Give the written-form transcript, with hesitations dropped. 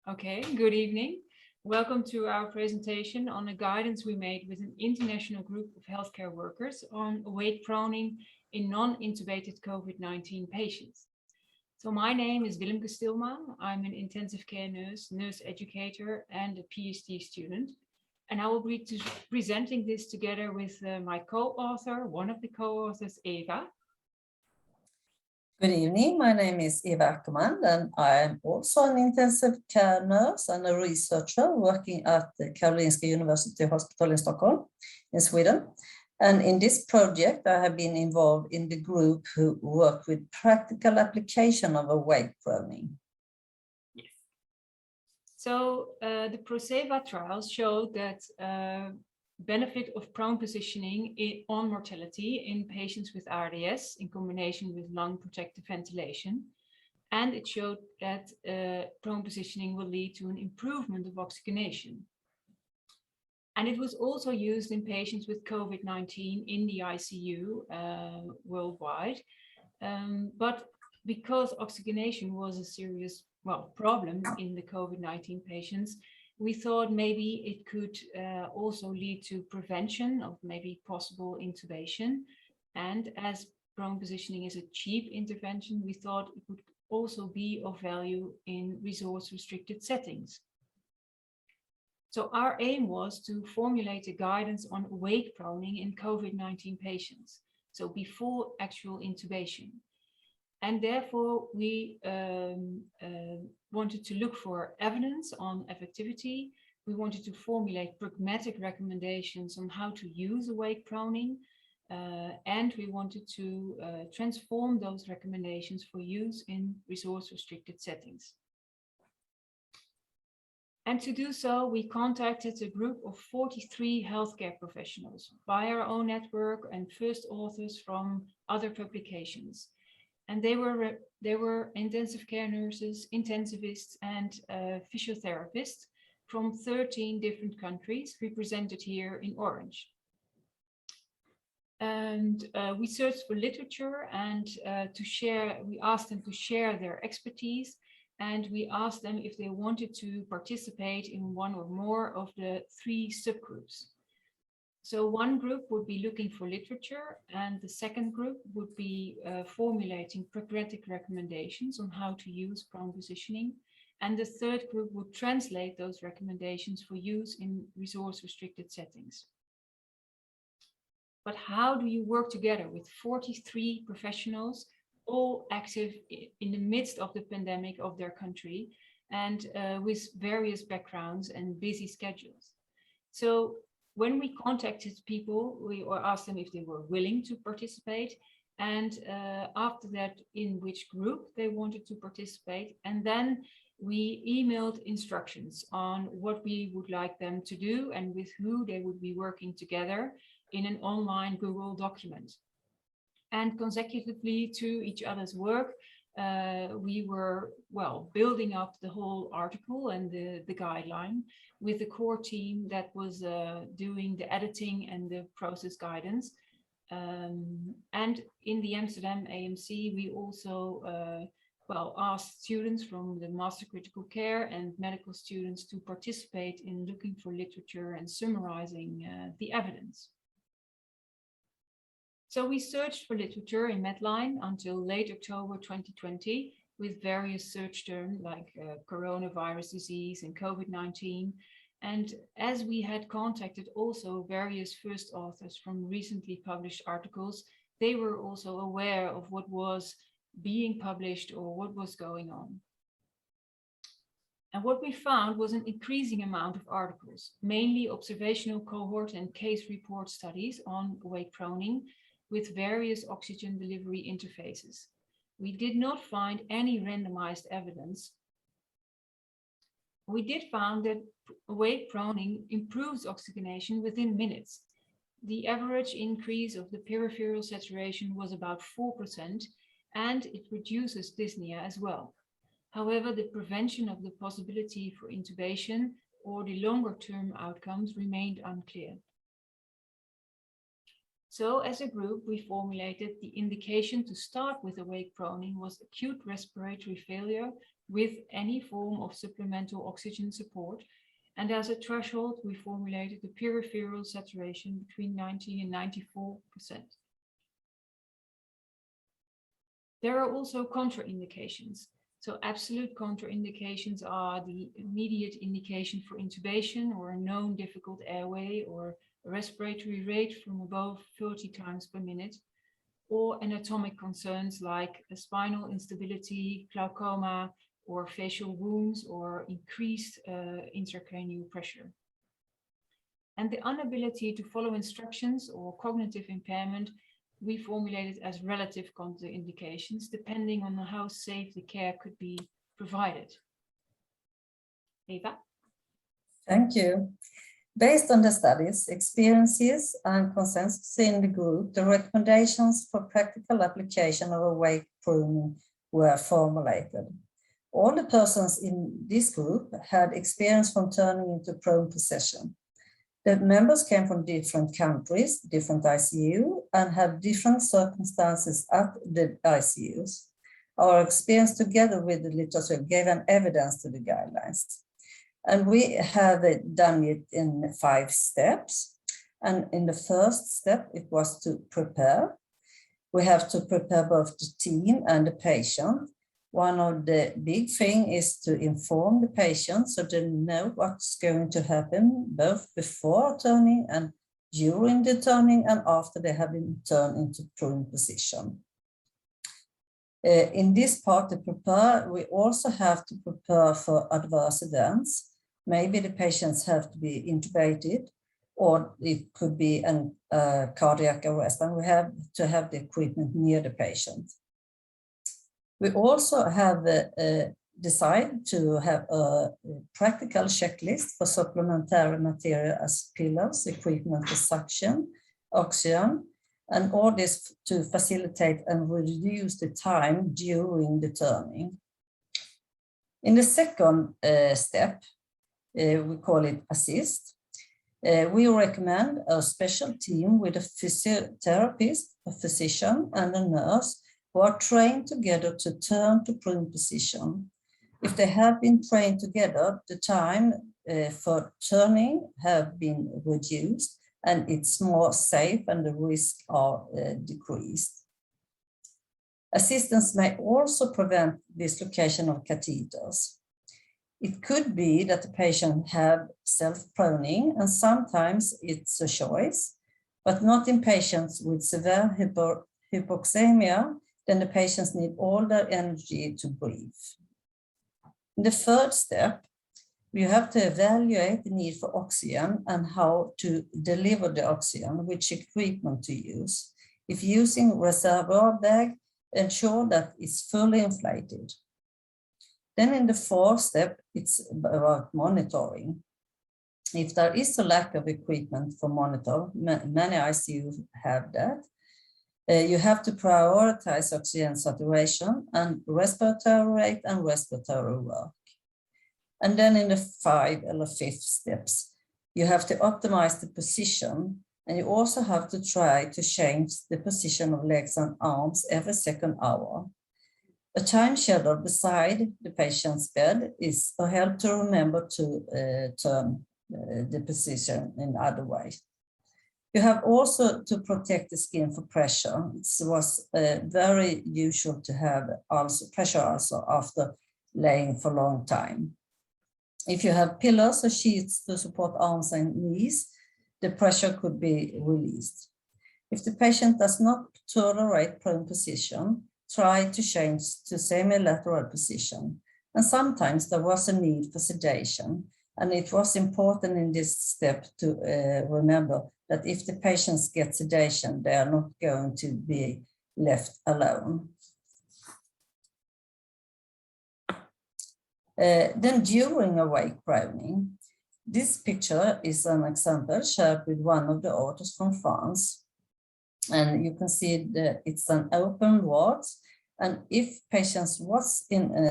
Okay, good evening. Welcome to our presentation on the guidance we made with an international group of healthcare workers on awake proning in non-intubated COVID-19 patients. So my name is Stilma. I'm an intensive care nurse, nurse educator, and a PhD student. And I will be presenting this together with my co-author, one of the co-authors, Eva. Good evening, my name is Eva Akerman and I am also an intensive care nurse and a researcher working at the Karolinska University Hospital in Stockholm, in Sweden. And in this project, I have been involved in the group who work with practical application of awake proning. Yes. So the PROSEVA trials showed that benefit of prone positioning on mortality in patients with RDS in combination with lung protective ventilation. And it showed that prone positioning will lead to an improvement of oxygenation. And it was also used in patients with COVID-19 in the ICU worldwide. But because oxygenation was a serious problem in the COVID-19 patients, we thought maybe it could also lead to prevention of maybe possible intubation. And as prone positioning is a cheap intervention, we thought it would also be of value in resource-restricted settings. So our aim was to formulate a guidance on awake proning in COVID-19 patients, so before actual intubation. And therefore, we wanted to look for evidence on effectivity. We wanted to formulate pragmatic recommendations on how to use awake proning. And we wanted to transform those recommendations for use in resource-restricted settings. And to do so, we contacted a group of 43 healthcare professionals by our own network and first authors from other publications. And they were intensive care nurses, intensivists, and physiotherapists from 13 different countries represented here in orange. And we searched for literature and we asked them to share their expertise. And we asked them if they wanted to participate in one or more of the 3 subgroups. So one group would be looking for literature, and the second group would be formulating pragmatic recommendations on how to use prone positioning. And the third group would translate those recommendations for use in resource-restricted settings. But how do you work together with 43 professionals, all active in the midst of the pandemic of their country and with various backgrounds and busy schedules? So when we contacted people, we asked them if they were willing to participate, and after that, in which group they wanted to participate. And then we emailed instructions on what we would like them to do and with who they would be working together in an online Google document. And consecutively to each other's work, we were, building up the whole article and the guideline with the core team that was doing the editing and the process guidance. And in the Amsterdam AMC, we also, asked students from the Master Critical Care and medical students to participate in looking for literature and summarizing the evidence. So we searched for literature in Medline until late October 2020 with various search terms like coronavirus disease and COVID-19. And as we had contacted also various first authors from recently published articles, they were also aware of what was being published or what was going on. And what we found was an increasing amount of articles, mainly observational cohort and case report studies on awake proning, with various oxygen delivery interfaces. We did not find any randomized evidence. We did find that awake proning improves oxygenation within minutes. The average increase of the peripheral saturation was about 4%, and it reduces dyspnea as well. However, the prevention of the possibility for intubation or the longer-term outcomes remained unclear. So as a group, we formulated the indication to start with awake proning was acute respiratory failure with any form of supplemental oxygen support. And as a threshold, we formulated the peripheral saturation between 90 and 94%. There are also contraindications. So absolute contraindications are the immediate indication for intubation or a known difficult airway or a respiratory rate from above 30 times per minute, or anatomic concerns like a spinal instability, glaucoma, or facial wounds or increased intracranial pressure. And the inability to follow instructions or cognitive impairment we formulated as relative contraindications depending on how safe the care could be provided. Eva? Thank you. Based on the studies, experiences, and consensus in the group, the recommendations for practical application of awake pruning were formulated. All the persons in this group had experience from turning into prone position. The members came from different countries, different ICU, and had different circumstances at the ICUs. Our experience together with the literature gave an evidence to the guidelines. And we have done it in 5 steps. And in the first step, it was to prepare. We have to prepare both the team and the patient. One of the big things is to inform the patient so they know what's going to happen both before turning and during the turning and after they have been turned into prone position. In this part to prepare, we also have to prepare for adverse events. Maybe the patients have to be intubated, or it could be a cardiac arrest, and we have to have the equipment near the patient. We also have decided to have a practical checklist for supplementary material as pillars, equipment for suction, oxygen, and all this to facilitate and reduce the time during the turning. In the second step, we call it assist. We recommend a special team with a physiotherapist, a physician, and a nurse who are trained together to turn to prone position. If they have been trained together, the time for turning have been reduced and it's more safe and the risks are decreased. Assistance may also prevent dislocation of catheters. It could be that the patient have self-proning, and sometimes it's a choice, but not in patients with severe hypoxemia. Then the patients need all their energy to breathe. In the third step, you have to evaluate the need for oxygen and how to deliver the oxygen, which equipment to use. If using reservoir bag, ensure that it's fully inflated. Then in the fourth step, it's about monitoring. If there is a lack of equipment for monitor, many ICUs have that. You have to prioritize oxygen saturation and respiratory rate and respiratory work. And then in the 5 or 5th steps, you have to optimize the position, and you also have to try to change the position of legs and arms every second hour. A time schedule beside the patient's bed is a help to remember to turn the position in other ways. You have also to protect the skin for pressure. It was very usual to have pressure ulcer after laying for a long time. If you have pillars or sheets to support arms and knees, the pressure could be released. If the patient does not tolerate prone position, try to change to semi-lateral position. And sometimes there was a need for sedation. And it was important in this step to remember that if the patients get sedation, they are not going to be left alone. Then during awake proning, this picture is an example shared with one of the authors from France. And you can see that it's an open ward. And if patients was in